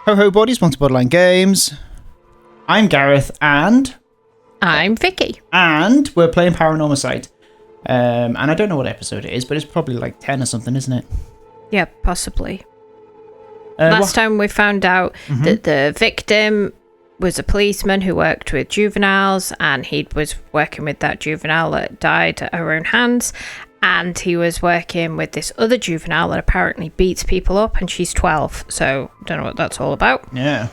Ho ho buddies, welcome to Borderline Games. I'm Gareth and... I'm Vicky. And we're playing Paranormasight. And I don't know what episode it is, but it's probably like 10 or something, isn't it? Yeah, possibly. Last time we found out that the victim was a policeman who worked with juveniles, and he was working with that juvenile that died at her own hands, and he was working with this other juvenile that apparently beats people up, and she's 12, so don't know what that's all about. Yeah.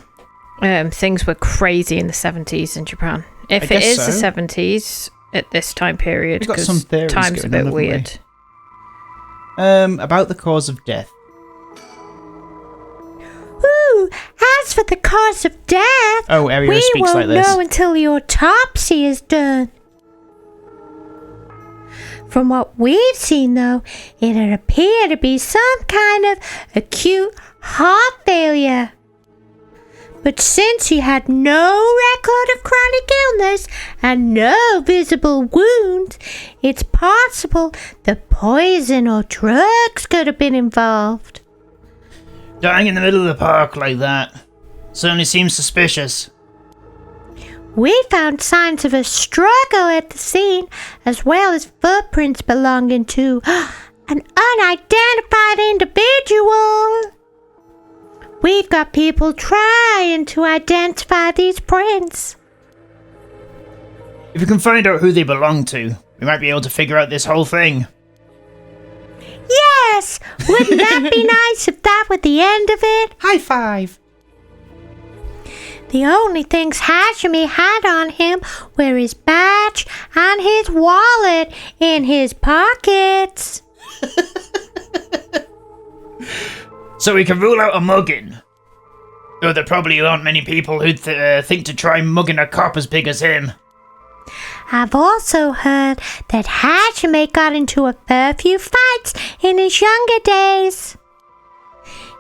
Things were crazy in the 70s in Japan. If it is the 70s at this time period, because time's a bit weird. About the cause of death. Ooh, as for the cause of death, Aria speaks like this. We won't know until the autopsy is done. From what we've seen, though, it'd appear to be some kind of acute heart failure. But since he had no record of chronic illness and no visible wounds, it's possible that poison or drugs could have been involved. Dying in the middle of the park like that certainly seems suspicious. We found signs of a struggle at the scene, as well as footprints belonging to an unidentified individual. We've got people trying to identify these prints. If we can find out who they belong to, we might be able to figure out this whole thing. Yes! Wouldn't that be nice if that were the end of it? High five! The only things Hajime had on him were his badge and his wallet in his pockets. So we can rule out a mugging. Though there probably aren't many people who'd think to try mugging a cop as big as him. I've also heard that Hajime got into a fair few fights in his younger days.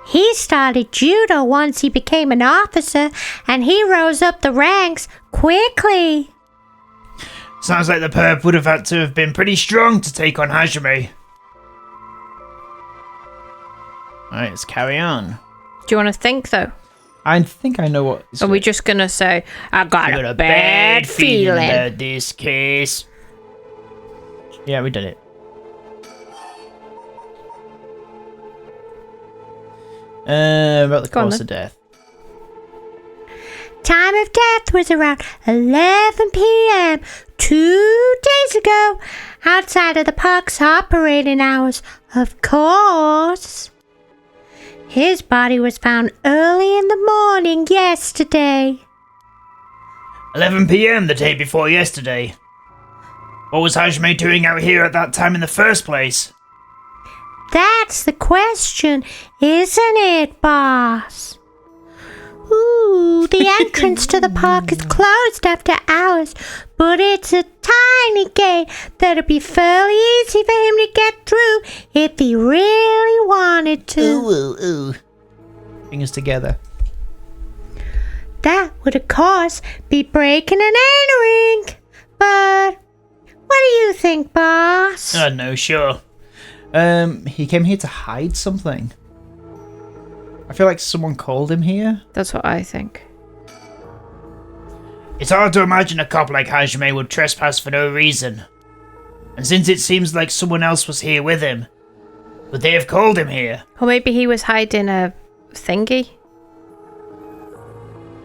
He started judo once he became an officer, and he rose up the ranks quickly. Sounds like the perp would have had to have been pretty strong to take on Hajime. Alright, let's carry on. Do you want to think, though? I think I know what... Are we just going to say, I got a bad feeling about this case? Yeah, we did it. About the cause of death. Time of death was around 11 p.m. 2 days ago, outside of the park's operating hours, of course. His body was found early in the morning yesterday. 11 p.m. the day before yesterday. What was Hajime doing out here at that time in the first place? That's the question, isn't it, boss? Ooh, the entrance to the park is closed after hours, but it's a tiny gate that'll be fairly easy for him to get through if he really wanted to. Ooh. Fingers together. That would, of course, be breaking and entering. But what do you think, boss? No, sure. He came here to hide something. I feel like someone called him here. That's what I think. It's hard to imagine a cop like Hajime would trespass for no reason. And since it seems like someone else was here with him, would they have called him here? Or maybe he was hiding a thingy.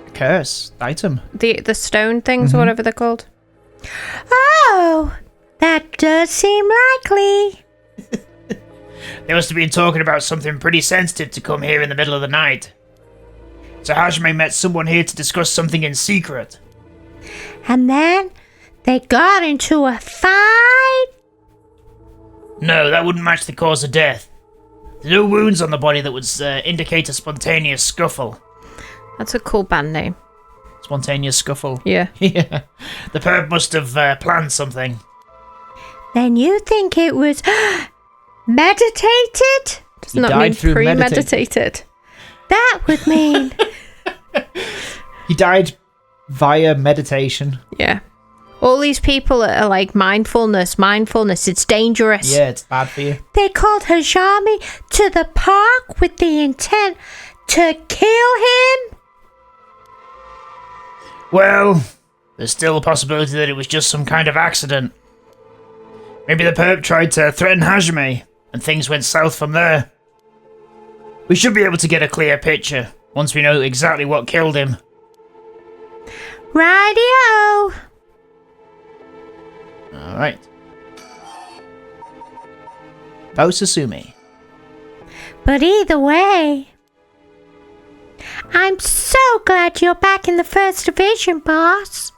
A curse item. The stone things, or whatever they're called. Oh, that does seem likely. They must have been talking about something pretty sensitive to come here in the middle of the night. So Hajime met someone here to discuss something in secret. And then they got into a fight? No, that wouldn't match the cause of death. There are no wounds on the body that would indicate a spontaneous scuffle. That's a cool band name. Spontaneous scuffle. Yeah. Yeah. The perp must have planned something. Then you think it was meditated? Does not mean premeditated. That would mean... He died via meditation. Yeah. All these people are like mindfulness, it's dangerous. Yeah, it's bad for you. They called Hajime to the park with the intent to kill him? Well, there's still a possibility that it was just some kind of accident. Maybe the perp tried to threaten Hajime, and things went south from there. We should be able to get a clear picture once we know exactly what killed him. Rightio. Alright. Susumi. But either way, I'm so glad you're back in the First Division, boss.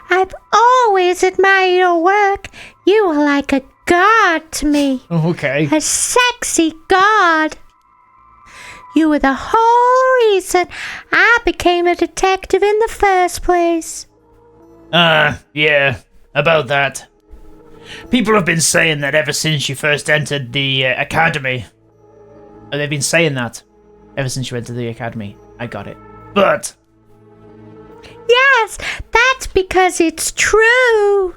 I've always admired your work. You are like a god to me. Okay. A sexy god. You were the whole reason I became a detective in the first place. Yeah, about that. People have been saying that ever since you first entered the academy. They've been saying that ever since you entered the academy. I got it. But... Yes, that's because it's true.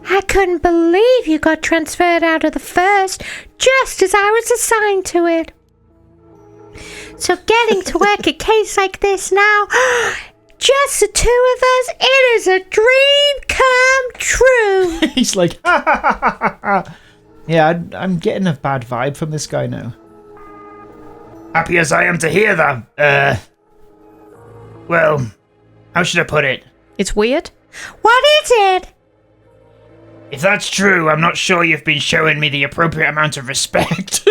I couldn't believe you got transferred out of the first just as I was assigned to it. So getting to work a case like this now, just the two of us, it is a dream come true. He's like, ha ha ha ha ha. Yeah, I'm getting a bad vibe from this guy now. Happy as I am to hear that, well, how should I put it? It's weird. What is it? If that's true, I'm not sure you've been showing me the appropriate amount of respect.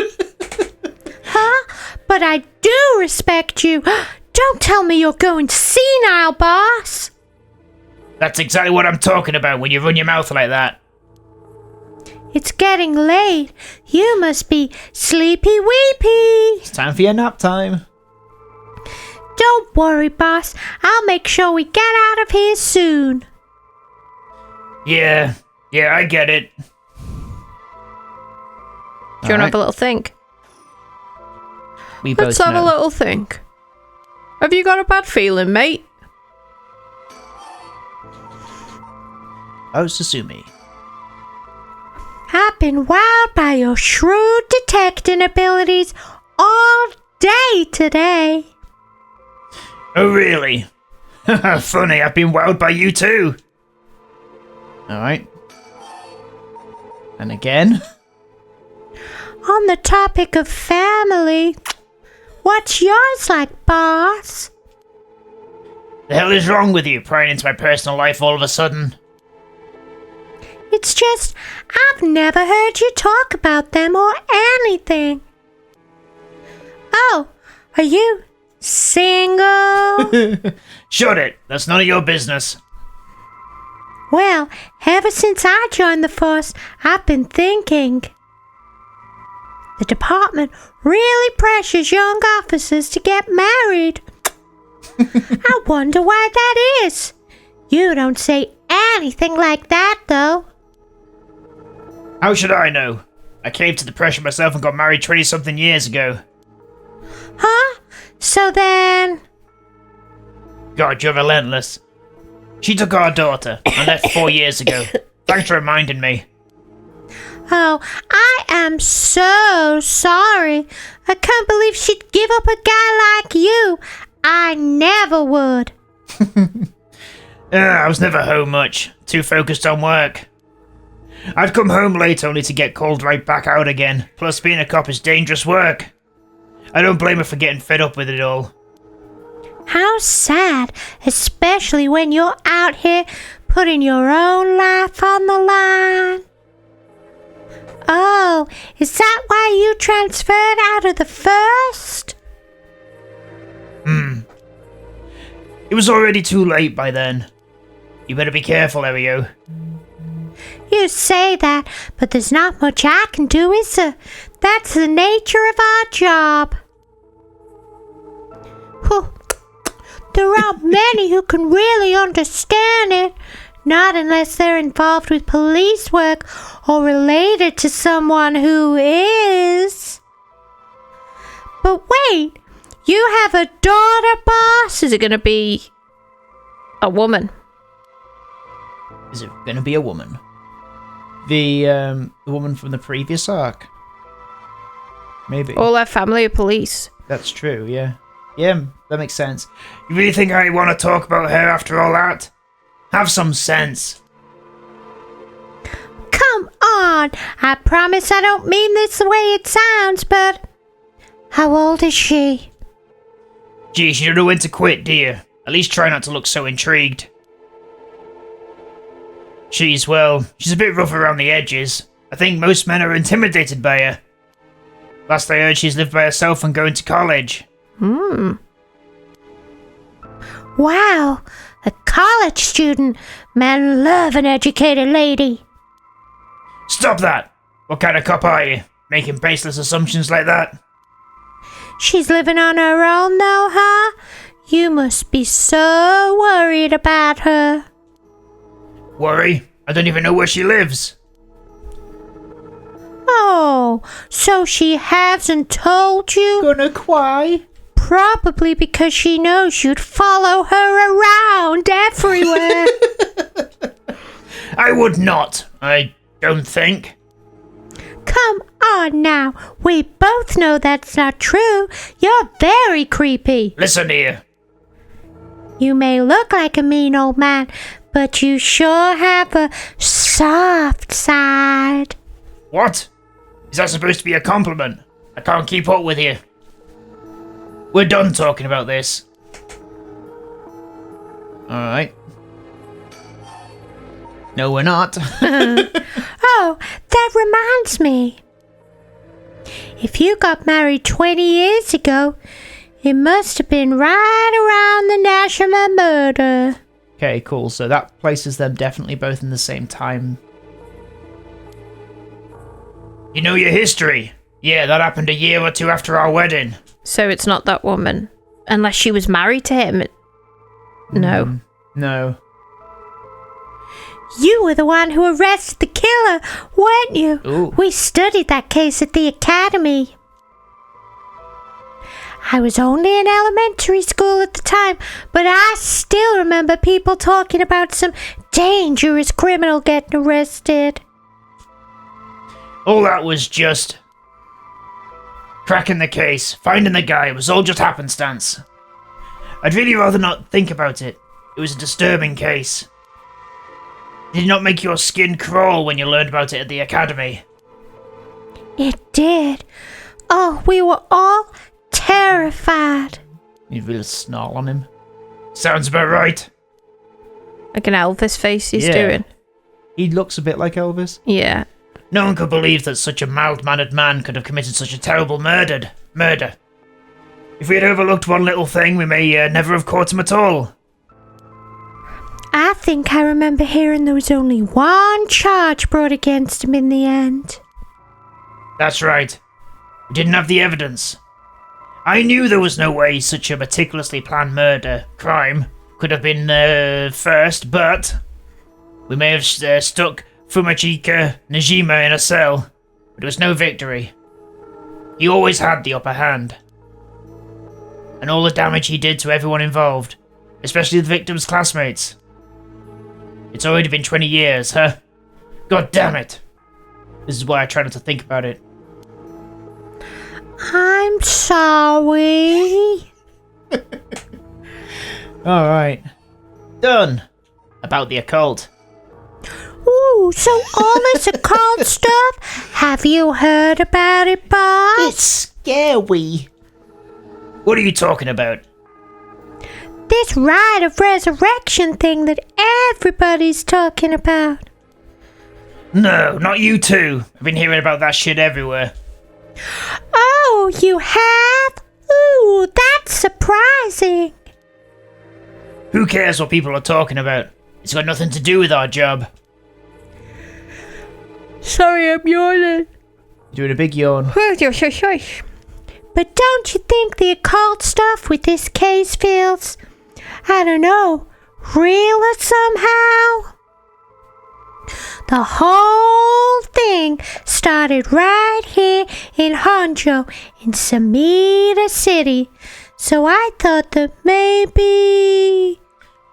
Huh? But I do respect you. Don't tell me you're going senile, boss. That's exactly what I'm talking about when you run your mouth like that. It's getting late. You must be sleepy weepy. It's time for your nap time. Don't worry, boss. I'll make sure we get out of here soon. Yeah, I get it. Do you want to have a little think? Let's have a little think. Have you got a bad feeling, mate? Susumi. I've been wowed by your shrewd detecting abilities all day today. Oh, really? Funny, I've been wowed by you too. Alright. And again? On the topic of family, what's yours like, boss? The hell is wrong with you, prying into my personal life all of a sudden? It's just, I've never heard you talk about them or anything. Oh, are you single? Shut it, that's none of your business. Well, ever since I joined the force, I've been thinking. The department really pressures young officers to get married. I wonder why that is. You don't say anything like that, though. How should I know? I caved to the pressure myself and got married 20-something years ago. Huh? So then... God, you're relentless. She took our daughter and left 4 years ago. Thanks for reminding me. Oh, I am so sorry. I can't believe she'd give up a guy like you. I never would. I was never home much. Too focused on work. I'd come home late only to get called right back out again. Plus, being a cop is dangerous work. I don't blame her for getting fed up with it all. How sad, especially when you're out here putting your own life on the line. Oh, is that why you transferred out of the first? It was already too late by then. You better be careful, Ario. You say that, but there's not much I can do, is there? That's the nature of our job. Whew. There aren't many who can really understand it. Not unless they're involved with police work or related to someone who is. But wait, you have a daughter, boss? Is it going to be a woman? Is it gonna be a woman? The woman from the previous arc? Maybe. All her family are police. That's true, yeah. Yeah, that makes sense. You really think I want to talk about her after all that? Have some sense. Come on! I promise I don't mean this the way it sounds, but... How old is she? Geez, you don't know when to quit, do you? At least try not to look so intrigued. She's a bit rough around the edges. I think most men are intimidated by her. Last I heard, she's lived by herself and going to college. Wow, a college student. Men love an educated lady. Stop that! What kind of cop are you? Making baseless assumptions like that? She's living on her own though, huh? You must be so worried about her. Worry? I don't even know where she lives. Oh, so she hasn't told you? Gonna cry? Probably because she knows you'd follow her around everywhere. I would not. I don't think. Come on now. We both know that's not true. You're very creepy. Listen here. You may look like a mean old man, but you sure have a soft side. What? Is that supposed to be a compliment? I can't keep up with you. We're done talking about this. Alright. No, we're not. Oh, that reminds me. If you got married 20 years ago, it must have been right around the National murder. Okay, cool. So that places them definitely both in the same time. You know your history? Yeah, that happened a year or two after our wedding. So it's not that woman. Unless she was married to him. No. No. You were the one who arrested the killer, weren't you? Ooh. We studied that case at the academy. I was only in elementary school at the time, but I still remember people talking about some dangerous criminal getting arrested. All that was just cracking the case, finding the guy. It was all just happenstance. I'd really rather not think about it. It was a disturbing case. Did it not make your skin crawl when you learned about it at the academy? It did. Oh, we were all terrified. You really snarl on him. Sounds about right. Like an Elvis face he's Yeah. doing. He looks a bit like Elvis. Yeah. No one could believe that such a mild-mannered man could have committed such a terrible murder. If we had overlooked one little thing, we may never have caught him at all. I think I remember hearing there was only one charge brought against him in the end. That's right. We didn't have the evidence. I knew there was no way such a meticulously planned crime could have been first, but we may have stuck Fumachika Najima in a cell, but it was no victory. He always had the upper hand. And all the damage he did to everyone involved, especially the victim's classmates. It's already been 20 years, huh? God damn it. This is why I try not to think about it. I'm sorry. Alright. Done. About the occult. Ooh, so all this occult stuff? Have you heard about it, boss? It's scary. What are you talking about? This rite of resurrection thing that everybody's talking about. No, not you two. I've been hearing about that shit everywhere. Oh, you have? Ooh, that's surprising. Who cares what people are talking about? It's got nothing to do with our job. Sorry, I'm yawning. Doing a big yawn. But don't you think the occult stuff with this case feels, I don't know, realer somehow? The whole thing started right here in Honjo, in Samita City. So I thought that maybe...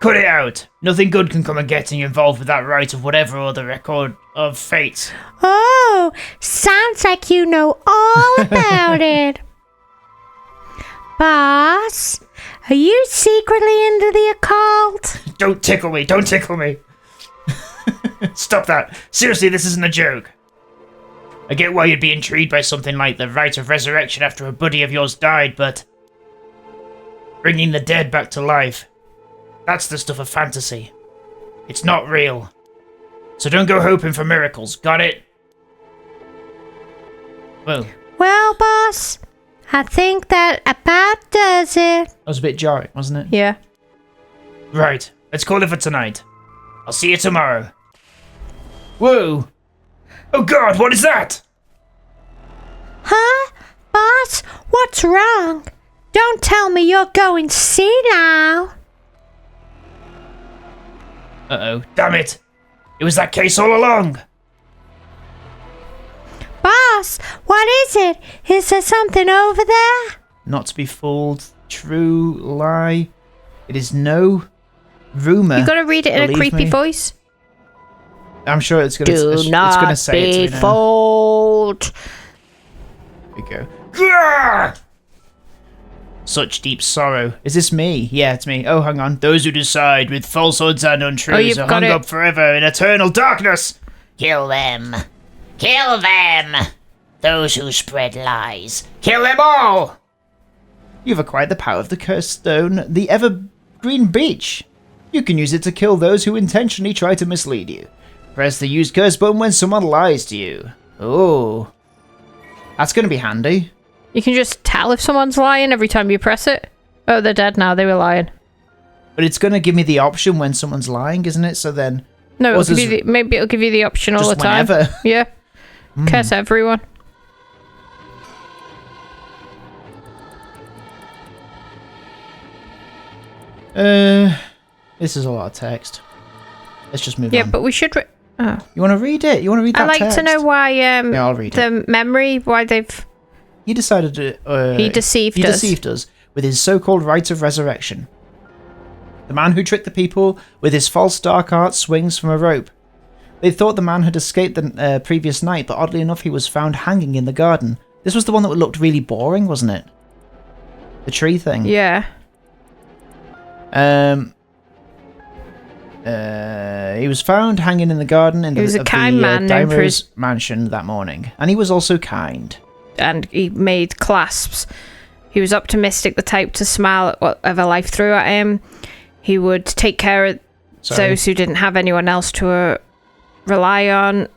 Cut it out. Nothing good can come of getting involved with that rite of whatever other record of fate. Oh, sounds like you know all about it. Boss, are you secretly into the occult? Don't tickle me, don't tickle me. Stop that. Seriously, this isn't a joke. I get why you'd be intrigued by something like the rite of resurrection after a buddy of yours died, but bringing the dead back to life, that's the stuff of fantasy. It's not real. So don't go hoping for miracles, got it? Whoa. Well, boss, I think that about does it. That was a bit jarring, wasn't it? Yeah. Right, let's call it for tonight. I'll see you tomorrow. Whoa! Oh god, what is that? Huh? Boss, what's wrong? Don't tell me you're going senile. Uh-oh, damn it! It was that case all along! Boss, what is it? Is there something over there? Not to be fooled, true, lie. It is no rumour. You gotta read it in a Believe creepy me. voice. I'm sure it's gonna. Do it's not gonna say be it to me now. fooled. Here we go. Grrr! Such deep sorrow. Is this me? Yeah, it's me. Oh, hang on. Those who decide with falsehoods and untruths you've are got hung it. up forever in eternal darkness. Kill them. Kill them. Those who spread lies. Kill them all. You've acquired the power of the cursed stone, the evergreen beach. You can use it to kill those who intentionally try to mislead you. Press the use curse button when someone lies to you. Oh. That's going to be handy. You can just tell if someone's lying every time you press it. Oh, they're dead now. They were lying. But it's going to give me the option when someone's lying, isn't it? So then... No, What's it'll give this- you maybe it'll give you the option all Just the time. whenever. Yeah. Curse everyone. This is a lot of text. Let's just move Yeah, on. but we should. Oh. You want to read it? You want to read that I'd like text? to know why. Yeah, I'll read it. the memory. Why they've. He decided to... He deceived He us. deceived us with his so-called rite of resurrection. The man who tricked the people with his false dark art swings from a rope. They thought the man had escaped the previous night, but oddly enough he was found hanging in the garden. This was the one that looked really boring, wasn't it? The tree thing. Yeah. He was found hanging in the garden in He was a kind man known for Daimler's his- mansion that morning. And he was also kind. And he made clasps. He was optimistic, the type to smile at whatever life threw at him. He would take care of Sorry. those who didn't have anyone else to rely on.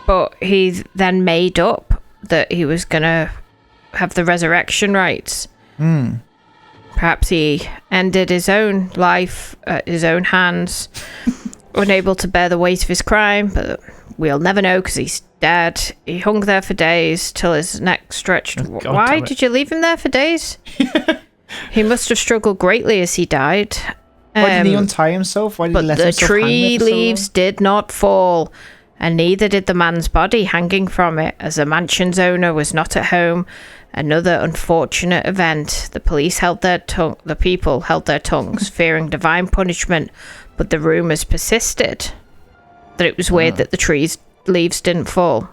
But he then made up that he was going to have the resurrection rites. Perhaps he ended his own life at his own hands, unable to bear the weight of his crime, but we'll never know because he's dead. He hung there for days till his neck stretched. Oh, God Why damn it. did you leave him there for days? He must have struggled greatly as he died. Why didn't he untie himself? Why did he But let the himself hang tree there for so long? leaves did not fall, and neither did the man's body hanging from it, as the mansion's owner was not at home. Another unfortunate event. The police held their tongue. The people held their tongues, fearing divine punishment, but the rumours persisted that it was weird that the tree's leaves didn't fall.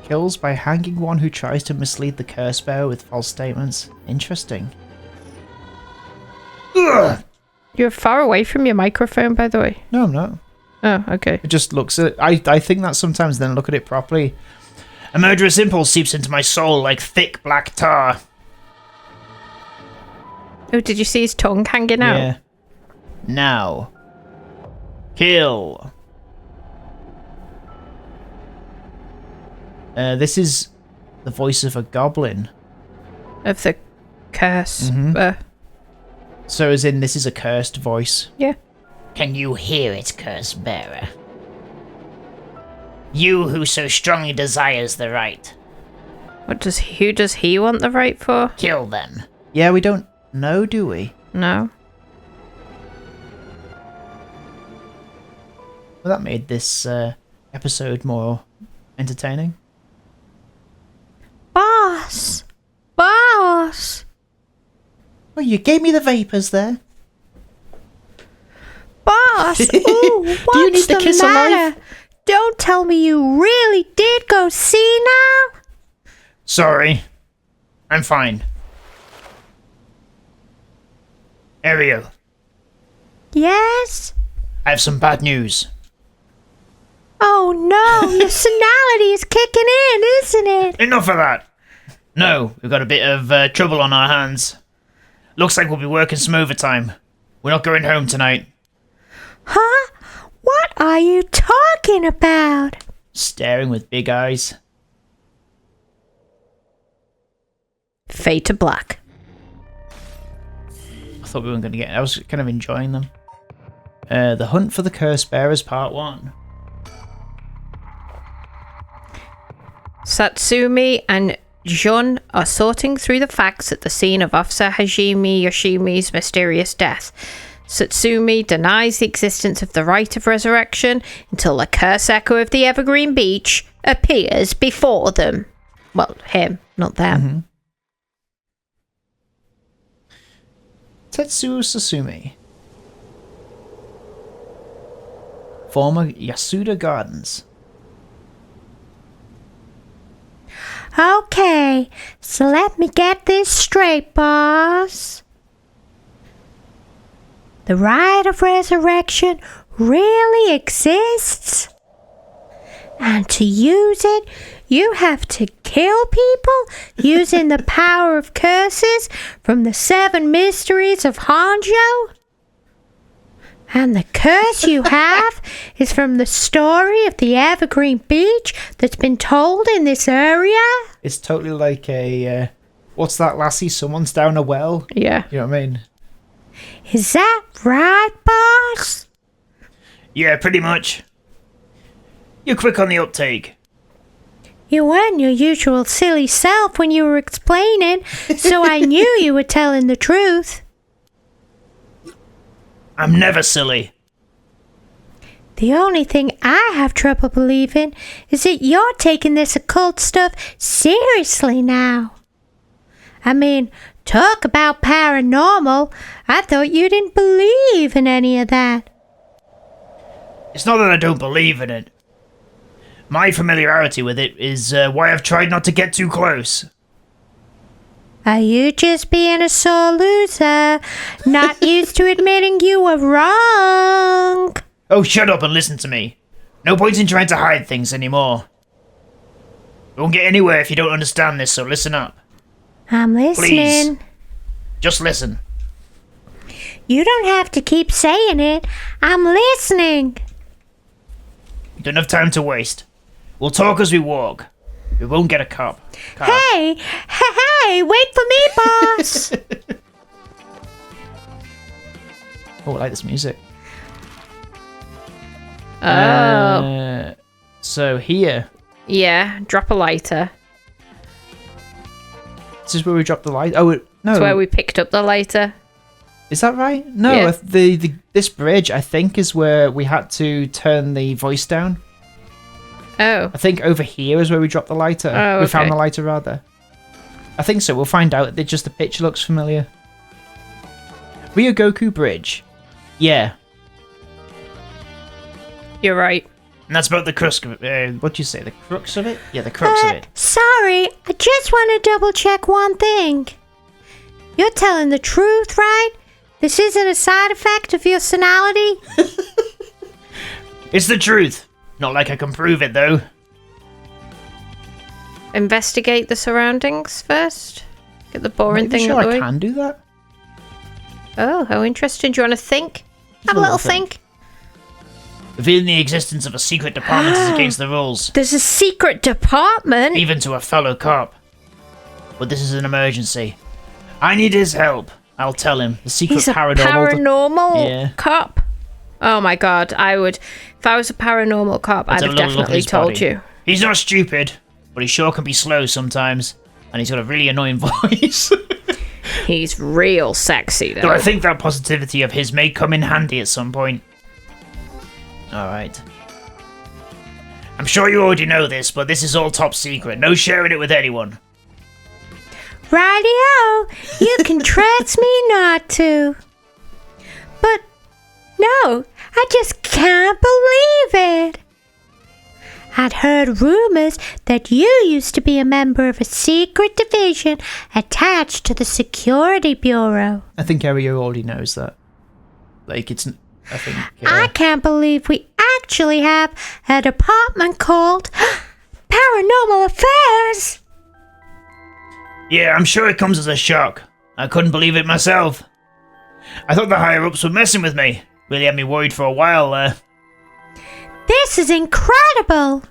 Kills by hanging one who tries to mislead the curse bearer with false statements. Interesting. Ugh! You're far away from your microphone, by the way. No, I'm not. Oh, okay. It just looks at I think that sometimes, then look at it properly. A murderous impulse seeps into my soul like thick black tar. Oh, did you see his tongue hanging out? Yeah. Now. Kill. This is the voice of a goblin. Of the curse. So as in, this is a cursed voice. Yeah. Can you hear it, curse bearer? You who so strongly desires the right, Who does he want the right for? kill them. Yeah, we don't know, do we? No. Well, that made this episode more entertaining. Boss! Boss! Oh, you gave me the vapors there. Boss! Ooh, what's Do you need the kiss of matter? life? don't tell me you really did go see now? Sorry. I'm fine. Ariel, Yes? I have some bad news. Oh no, your senility is kicking in, isn't it? Enough of that. No, we've got a bit of trouble on our hands. Looks like we'll be working some overtime. We're not going home tonight. Huh? What are you talking about? Staring with big eyes. Fade to black. I thought we weren't going to get... I was kind of enjoying them. The Hunt for the Curse Bearers Part 1. Satsumi and Jun are sorting through the facts at the scene of Officer Hajime Yoshimi's mysterious death. Satsumi denies the existence of the rite of resurrection until the curse echo of the Evergreen Beach appears before them. Well, him, not them. Mm-hmm. Tetsuo Sasumi. Former Yasuda Gardens. Okay, so let me get this straight, boss. The rite of resurrection really exists? And to use it, you have to kill people using the power of curses from the 7 mysteries of Hanjo? And the curse you have is from the story of the Evergreen Beach that's been told in this area? It's totally like a... what's that, lassie? Someone's down a well? Yeah. You know what I mean? Is that right, boss? Yeah, pretty much. You're quick on the uptake. You weren't your usual silly self when you were explaining, so I knew you were telling the truth. I'm never silly. The only thing I have trouble believing is that you're taking this occult stuff seriously now. I mean, talk about paranormal. I thought you didn't believe in any of that. It's not that I don't believe in it. My familiarity with it is why I've tried not to get too close. Are you just being a sore loser, not used to admitting you were wrong? Oh, shut up and listen to me. No point in trying to hide things anymore. We won't get anywhere if you don't understand this, so listen up. I'm listening. Please. Just listen. You don't have to keep saying it. I'm listening. We don't have time to waste. We'll talk as we walk. We won't get a cop. Hey, wait for me, boss. Oh, I like this music. Oh. So here. Yeah, drop a lighter. This is where we dropped the light. Oh, no. That's where we picked up the lighter. Is that right? No, Yeah. This bridge, I think, is where we had to turn the voice down. Oh. I think over here is where we dropped the lighter. Oh, We found okay. the lighter, rather. I think so. We'll find out. Just the picture looks familiar. Ryogoku Bridge. Yeah. You're right. And that's about the crux of it. What do you say? The crux of it? Yeah, the crux of it. Sorry, I just want to double check one thing. You're telling the truth, right? This isn't a side effect of your senility? It's the truth. Not like I can prove it, though. Investigate the surroundings first. Get the boring I'm not thing even out of sure the I way. can do that. Oh, how interesting. Do you want to think? Have a little think. Revealing the existence of a secret department is against the rules, There's a secret department. even to a fellow cop. But this is an emergency. I need his help. I'll tell him. The secret He's a paranormal... paranormal cop. Oh my god, if I was a paranormal cop, Let's I'd have have a little look at definitely his told body. you. He's not stupid, but he sure can be slow sometimes. And he's got a really annoying voice. He's real sexy Though though. I think that positivity of his may come in handy at some point. Alright. I'm sure you already know this, but this is all top secret. No sharing it with anyone. Radio, you can trust me not to. But no, I just can't believe it. I'd heard rumors that you used to be a member of a secret division attached to the Security Bureau. I think Ariel already knows that. Like, it's... I think... I can't believe we actually have a department called Paranormal Affairs. Yeah, I'm sure it comes as a shock. I couldn't believe it myself. I thought the higher-ups were messing with me. Really had me worried for a while there. This is incredible.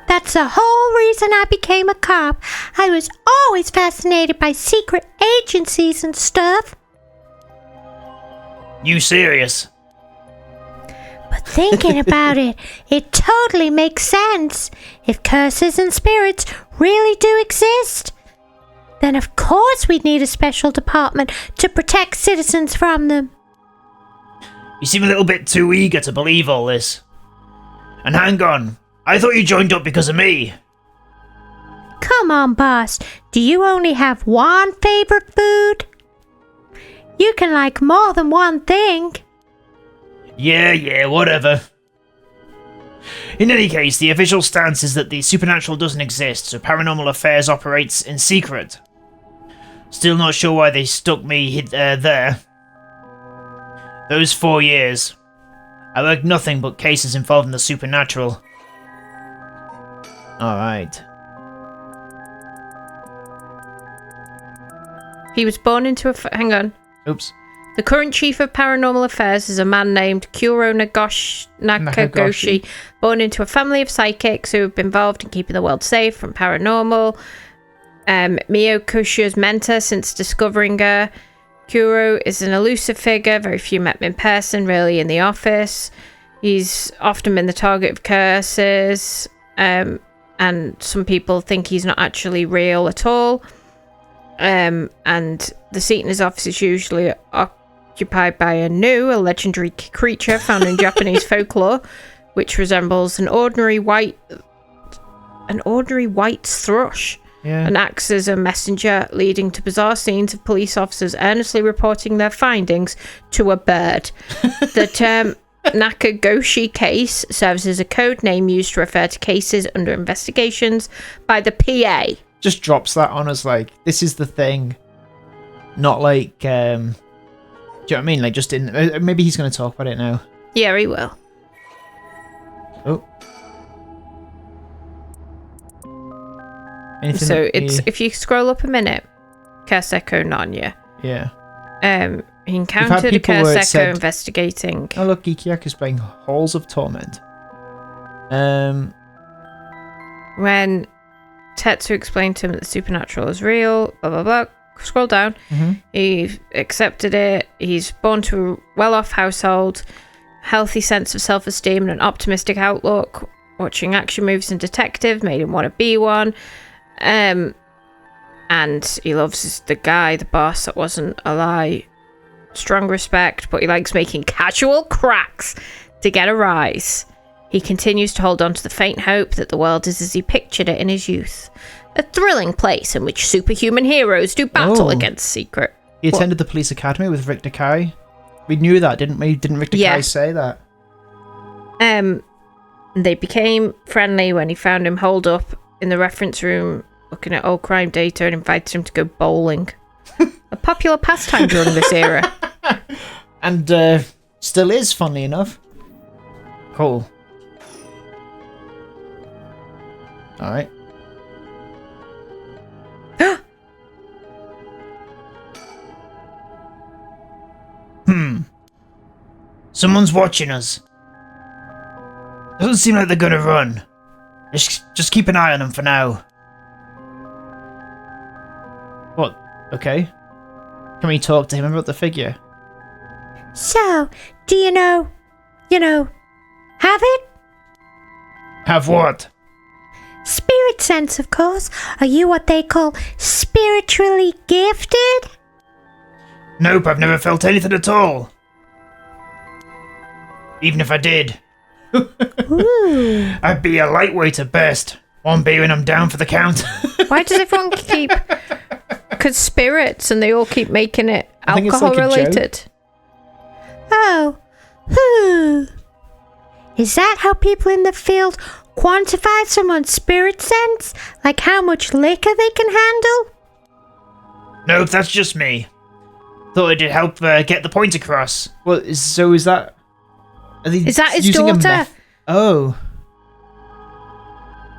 That's the whole reason I became a cop. I was always fascinated by secret agencies and stuff. You serious? But thinking about it, it totally makes sense. If curses and spirits really do exist, then of course we'd need a special department to protect citizens from them. You seem a little bit too eager to believe all this. And hang on, I thought you joined up because of me. Come on, boss. Do you only have one favorite food? You can like more than one thing. Yeah, whatever. In any case, the official stance is that the supernatural doesn't exist, so Paranormal Affairs operates in secret. Still not sure why they stuck me there. Those 4 years, I worked nothing but cases involving the supernatural. Alright. He was born into a... hang on. Oops. The current chief of Paranormal Affairs is a man named Kuro Nakagoshi, born into a family of psychics who have been involved in keeping the world safe from paranormal. Miyokushi's mentor since discovering her. Kuro is an elusive figure, very few met him in person, rarely in the office. He's often been the target of curses, and some people think he's not actually real at all. And the seat in his office is usually occupied by a legendary creature found in Japanese folklore, which resembles an ordinary white thrush. Yeah. And acts as a messenger, leading to bizarre scenes of police officers earnestly reporting their findings to a bird. The term Nakagoshi case serves as a code name used to refer to cases under investigations by the PA. Just drops that on us like, this is the thing. Not like, do you know what I mean? Like, just in... maybe he's going to talk about it now. Yeah, he will. Oh. Anything So it's if you scroll up a minute, Curse Echo Nanya. Yeah. He encountered a Curse Echo investigating. Oh look, Geekyaku's playing Halls of Torment. When Tetsu explained to him that the supernatural is real, blah blah blah. Scroll down. Mm-hmm. He accepted it. He's born to a well-off household, healthy sense of self-esteem and an optimistic outlook. Watching action movies and detectives made him want to be one. And he loves the guy, the boss, that wasn't a lie. Strong respect, but he likes making casual cracks to get a rise. He continues to hold on to the faint hope that the world is as he pictured it in his youth. A thrilling place in which superhuman heroes do battle against secret. He attended the police academy with Rick Nakai. We knew that, didn't we? Didn't Rick Nakai say that? They became friendly when he found him holed up in the reference room looking at old crime data and invited him to go bowling. A popular pastime during this era. And still is, funnily enough. Cool. Alright. Someone's watching us. Doesn't seem like they're gonna run. Just keep an eye on them for now. What? Okay. Can we talk to him about the figure? So, do you know, have it? Have what? Spirit sense, of course. Are you what they call spiritually gifted? Nope, I've never felt anything at all. Even if I did. Ooh. I'd be a lightweight at best. One beer and I'm down for the count. Why does everyone keep... Because spirits, and they all keep making it alcohol related. Oh. Is that how people in the field quantify someone's spirit sense? Like how much liquor they can handle? Nope, that's just me. Thought it'd help get the point across. Well, is that... Is that his using daughter? Oh.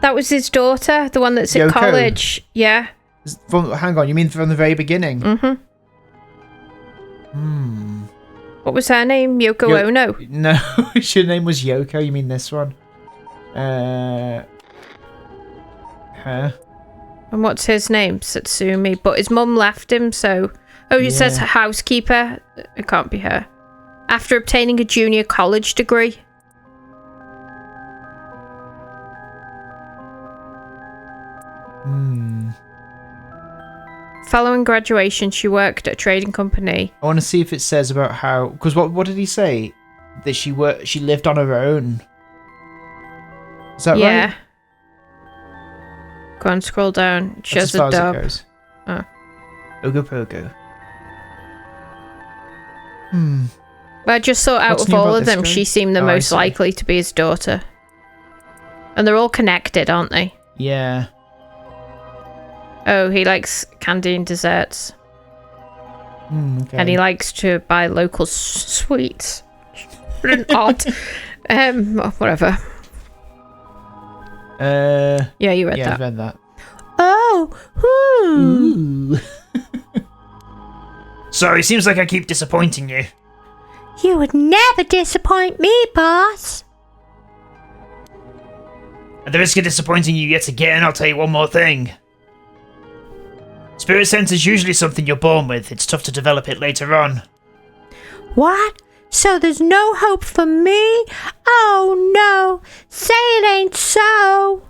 That was his daughter, the one that's at Yoko. college. Yeah. Hang on, you mean from the very beginning? Mm-hmm. What was her name? Yoko Ono? No, her name was Yoko. You mean this one? Her. And what's his name? Satsumi. But his mum left him, so... Oh, it says housekeeper. It can't be her. After obtaining a junior college degree. Following graduation, she worked at a trading company. I want to see if it says about how... Because what did he say? That she lived on her own. Is that right? Yeah. Go on, scroll down. She That's has as a far as dub. it goes. Oh. Ogopogo. But I just thought out What's of new all about of this them, guy? she seemed the Oh, I most see. likely to be his daughter. And they're all connected, aren't they? Yeah. Oh, he likes candy and desserts. Okay. And he likes to buy local sweets. Odd. Whatever. Yeah, you read yeah, that. I've read that. Oh, Ooh. Sorry, seems like I keep disappointing you. You would never disappoint me, boss. At the risk of disappointing you yet again, I'll tell you one more thing. Spirit sense is usually something you're born with. It's tough to develop it later on. What? So there's no hope for me? Oh no, say it ain't so.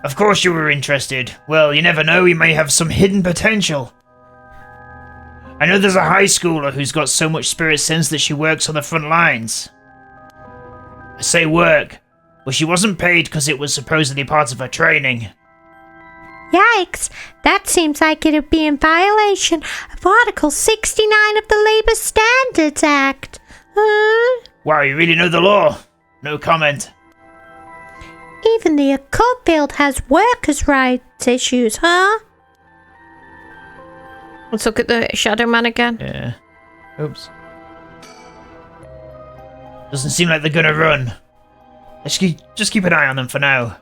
Of course you were interested. Well, you never know, you may have some hidden potential. I know there's a high schooler who's got so much spirit sense that she works on the front lines. I say work. Well, she wasn't paid because it was supposedly part of her training. Yikes, that seems like it'd be in violation of Article 69 of the Labor Standards Act. Wow, you really know the law. No comment. Even the occult field has workers' rights issues, huh? Let's look at the Shadow Man again. Yeah. Oops. Doesn't seem like they're gonna run. Let's just keep an eye on them for now.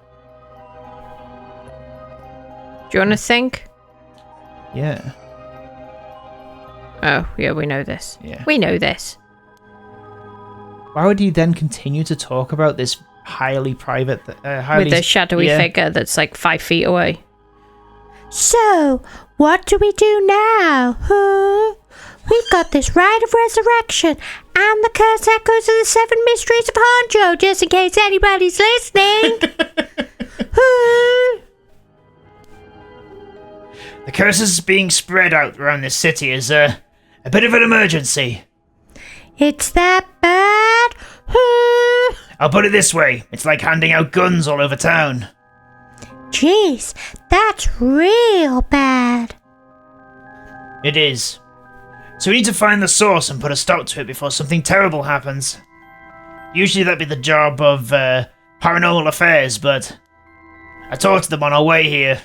Do you want to think? Yeah. Oh, yeah, we know this. Yeah. We know this. Why would he then continue to talk about this highly private... highly... With the shadowy figure that's like 5 feet away. So, what do we do now, huh? We've got this rite of resurrection and the curse echoes of the 7 mysteries of Honjo, just in case anybody's listening. Huh? The curses being spread out around this city is a bit of an emergency. It's that bad? Huh? I'll put it this way. It's like handing out guns all over town. Jeez, that's real bad. It is. So we need to find the source and put a stop to it before something terrible happens. Usually that'd be the job of Paranormal Affairs, but I talked to them on our way here.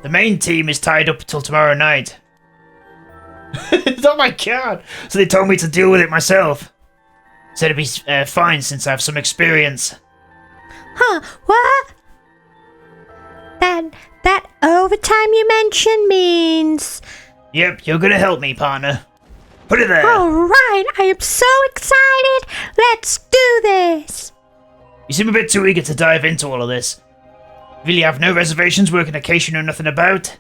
The main team is tied up until tomorrow night. Oh my god! So they told me to deal with it myself. Said it'd be fine since I have some experience. Huh, what? That overtime you mentioned means... Yep, you're gonna help me, partner. Put it there. All right, I am so excited. Let's do this. You seem a bit too eager to dive into all of this. Really have no reservations working a case you know nothing about?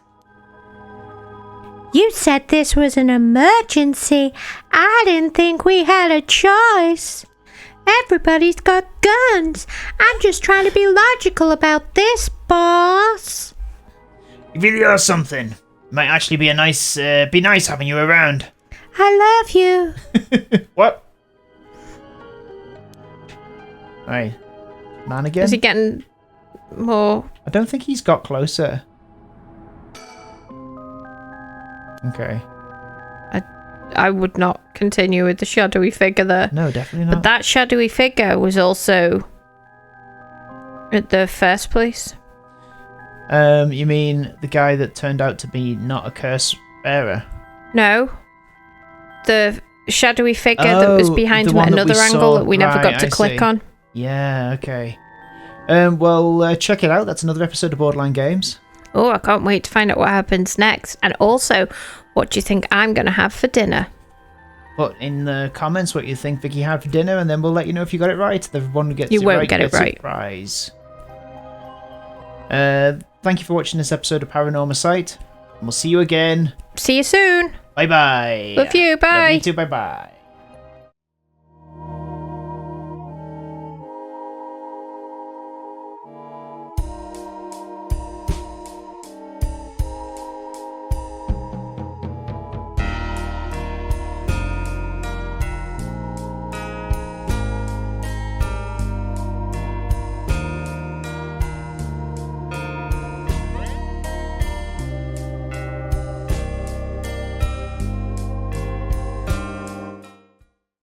You said this was an emergency. I didn't think we had a choice. Everybody's got guns. I'm just trying to be logical about this, boss. You really are something. Might actually be nice having you around. I love you. What? Right. Man again? Is he getting more? I don't think he's got closer. Okay. I would not continue with the shadowy figure there. No, definitely not. But that shadowy figure was also At the first place? You mean the guy that turned out to be not a curse bearer? No. The shadowy figure that was behind him at another angle that we never got to click on. Yeah, okay. Well, check it out. That's another episode of Borderline Games. Oh, I can't wait to find out what happens next. And also, what do you think I'm going to have for dinner? Put in the comments what you think Vicky had for dinner, and then we'll let you know if you got it right. The one who gets you it won't right get it gets right. A prize. Thank you for watching this episode of Paranormasight, and we'll see you again. See you soon. Bye-bye. Love you. Bye. Love you too. Bye-bye.